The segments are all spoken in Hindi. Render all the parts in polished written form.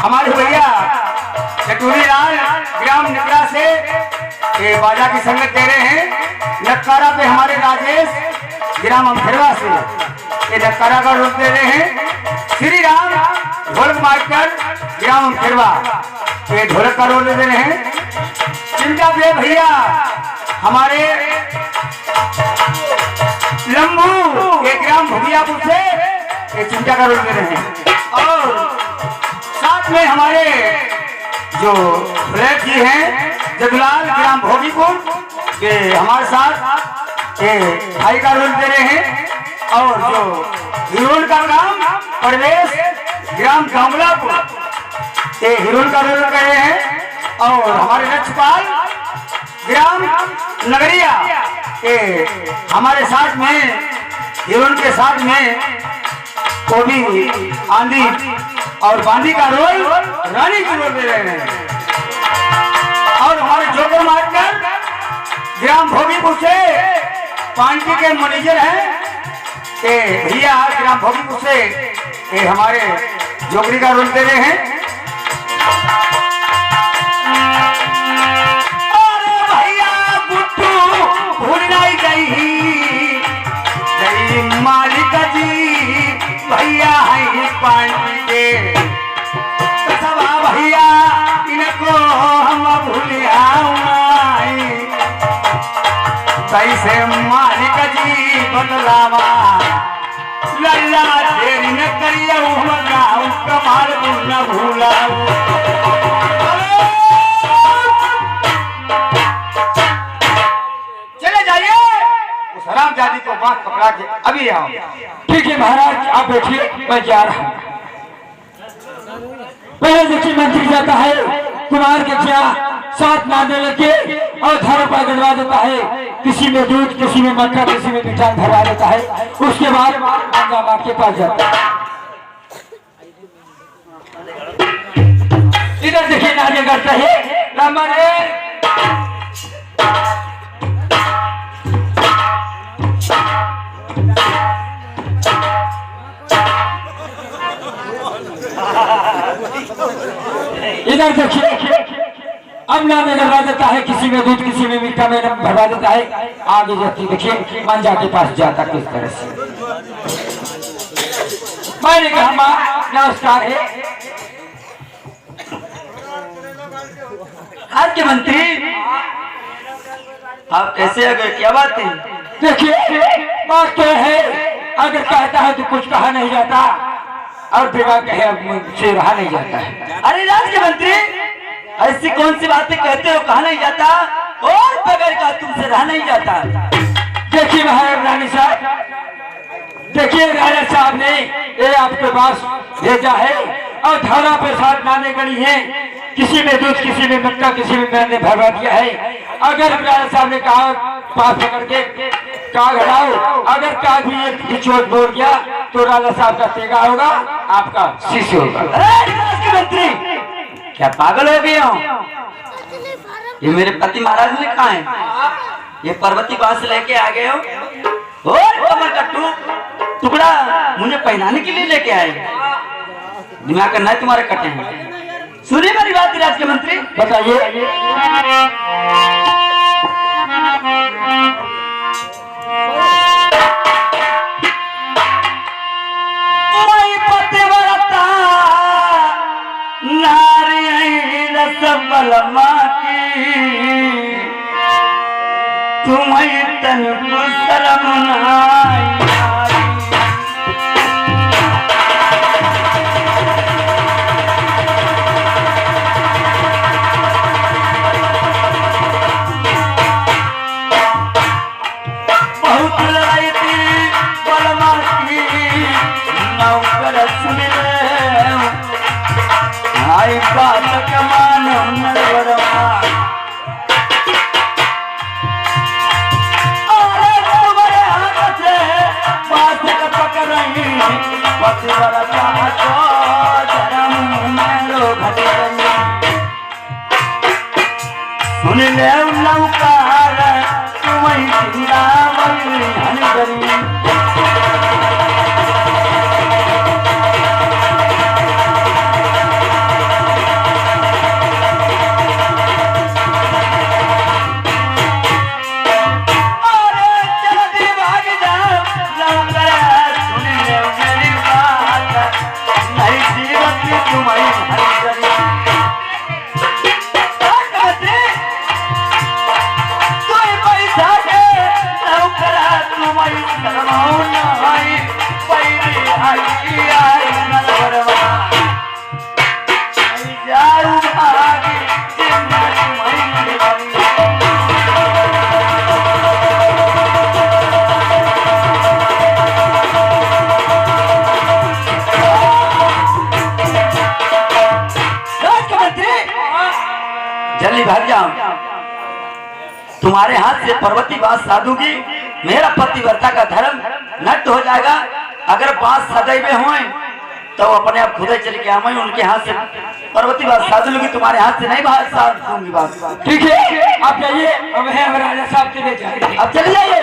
हमारे भैया चटूरी लाल ग्राम निकला से ये बाजा की संगत दे रहे हैं। नक्कारा पे हमारे राजेश ग्राम अमखेरवा से ये नक्कारा का रूप दे रहे हैं। श्री राम ढोलक मास्टर ग्राम अमखेरवा ये ढोलक का रोल दे रहे हैं। चिंता पे भैया हमारे लंबू ये ग्राम भुगियापुर से ये चिंता का रोल दे रहे हैं। और साथ में हमारे जो फ्लैट जी हैं जगलाल ग्राम भोगीपुर के हमारे साथ ये भाई का रोल दे रहे हैं। और जो हीरोइन का काम प्रवेश ग्राम जामलापुर ये हीरोइन का रोल कर रहे हैं। और हमारे लक्ष्यपाल ग्राम नगरिया ये हमारे साथ में हीरोइन के साथ में कोबी आंधी और बांदी का रोल रानी की रोल दे रहे हैं। और हमारे जोकर मास्टर ग्राम भोगीपुर से पांटी के मैनेजर हैं ये भैया ग्राम भोगीपुर से ये हमारे जोकरी का रोल दे रहे हैं। अरे भैया गुट्टू भूल नहीं गई मालिक जी भैया है पांटी के सवा भैया इनको हम भूलिया कैसे मालिक जी बदलावा लल्ला देरी न करिए कमाल न भूला। चले जाइए उस हराम जादी को बात पकड़ा के अभी आओ। ठीक है महाराज आप बैठिए मैं जा रहा हूँ। पहले देखिए मंत्री जाता है कुमार के क्या साथ मारने लगे और धारों पर गड़वा देता है। किसी में दूध किसी में मक्खन किसी में मिठाई भरवा देता है। उसके बाद गंगा माँ के पास जाता है। इधर देखिए नारे करता है रामा रे इधर देखिए अब नाम लगवा देता है। किसी में दूध किसी में मीठा में भरवा देता है। आगे जाती देखिए मंजा के पास जाता किस तरह से। मैंने कहा माँ नमस्कार है। आज के मंत्री आप कैसे आ गए क्या बात है? देखिए बात तो है अगर कहता है तो कुछ कहा नहीं जाता और बिना कहे मुझसे रहा नहीं जाता है। अरे राज के मंत्री ऐसी कौन सी बातें कहते हो कहा नहीं जाता और बगैर का तुमसे रहा नहीं जाता। देखिए महाराज रानी साहब देखिए राजा साहब ने ये आपके पास भेजा है और धारा पे साथ नाने गणी है। किसी में दूध किसी में मक्का किसी में मैंने भरवा दिया है। अगर राजा साहब ने कहा पास पकड़ के काग हटाओ अगर काग भी एक चोट बोल गया तो राजा साहब का तेगा होगा आपका शिष्य होगा। मंत्री क्या पागल हो गए हो? ये मेरे पति महाराज ने कहा है ये पर्वती कहां से लेके आ गए हो? और कमर का टुकड़ा मुझे पहनाने के लिए लेके आए। दिमाग का नहीं तुम्हारे कटे हैं। सुनिए मेरी बात राज के मंत्री बताइए। तुम्हें तन को शर्म नहीं बहुत लड़ाई थी बलमा की नौकर सुन ले आई बात कमान नरवरमा सुन ले लौकार तुम्हें जिंदा झोली भर जाऊं। तुम्हारे हाथ से पर्वती बात साधुगी, मेरा पतिव्रता का धर्म नष्ट हो जाएगा। अगर बात सदैव हुए तो अपने आप खुद चल के आऊँ, उनके हाथ से पर्वती बात साधु लूंगी, तुम्हारे हाथ से नहीं बात साधूंगी बात। ठीक है, आप जाइए, अब है हम राजा साहब के लिए जाएंगे। अब चले जाइए।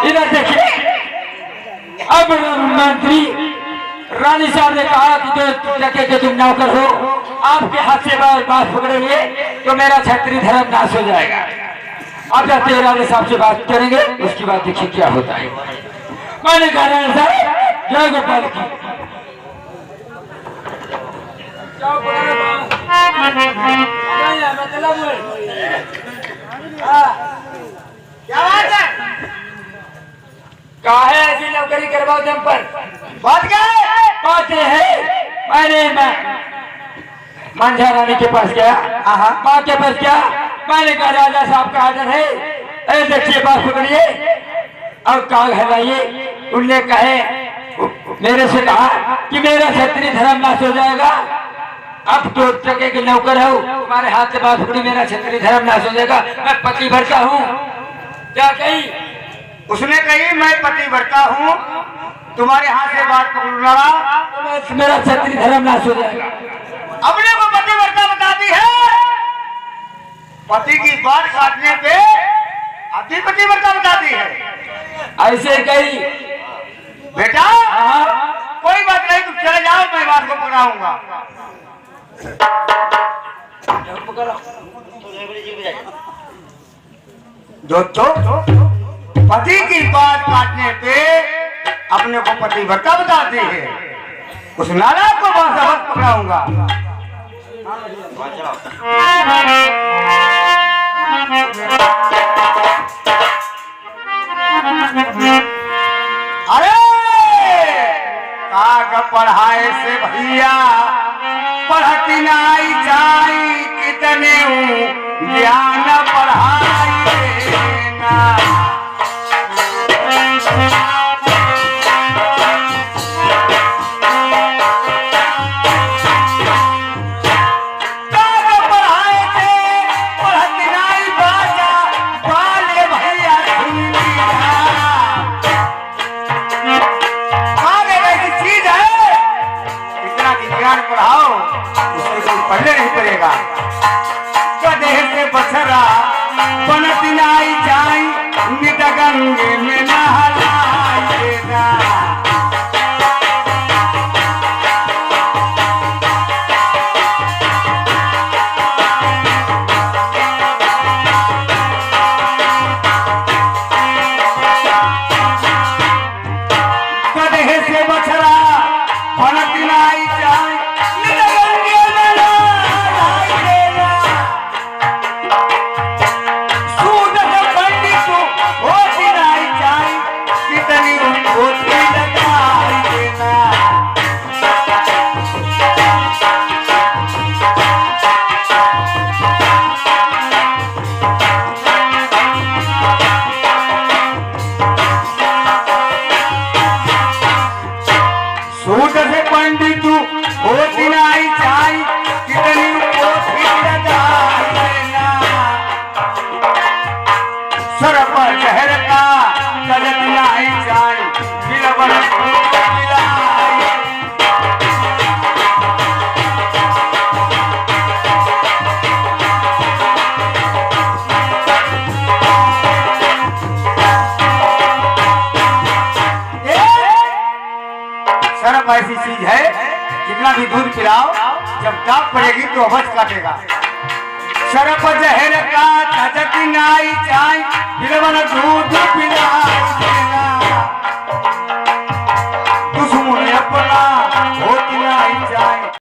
इधर देखिए, अब मंत्री रानी साहब ने कहा कि जो जगह के तुम नौकर हो, आपके हाथ से बात पकड़ेंगे तो मेरा क्षत्रिय धर्म नाश हो जाएगा। अब जाते रानी साहब से बात करेंगे, उसकी बात देखिए क्या होता है। मैंने कहा रानी साहब जय गोपाल की। क्या बात है? कहा है ऐसी नौकरी करवाओ जम पर बात क्या है? बात ये है, मैं मंझा रानी के पास गया, माँ के पास गया, मैंने कहा राजा साहब का आदर है, ऐसे देखिए बात पकड़िए और काग हलाइए। उनने कहे मेरे से कहा कि मेरा क्षत्रिय धर्म नाश हो जाएगा। अब तो जगह के नौकर हो, तुम्हारे हाथ से बात पकड़ी, मेरा क्षत्रिय धर्म नाश हो जाएगा, मैं पतिव्रता हूँ। क्या कही? उसने कही मैं पतिव्रता हूँ, तुम्हारे हाथ से बात पकड़ूंगा तो मेरा क्षत्रिय धर्म नाश हो जाएगा। अपने को पतिव्रता बताती है, पति की बात काटने पे अपनी पतिव्रता बताती है। ऐसे कही बेटा कोई बात नहीं, तुम चले जाओ, मैं बात को पकड़ाऊंगा। जो पति की बात काटने पे अपने को पतिव्रता बताती है, उस नालायक को सबक पकड़ाऊंगा। अरे काग पढ़ाए से भैया पढ़ती नाई जाई, कितने ज्ञान पढ़ाई ना। पढ़ने नहीं पड़ेगा। गधे से बछरा बनती नाई जाई, नित गंगे में नहलाएगा। गधे से बछरा बनती नाई जाई, सरफ ऐसी चीज है, जितना भी दूध पिलाओ जब दाग पड़ेगी तो अवश्य काटेगा। सरफ जहर का तजक नाई चाय,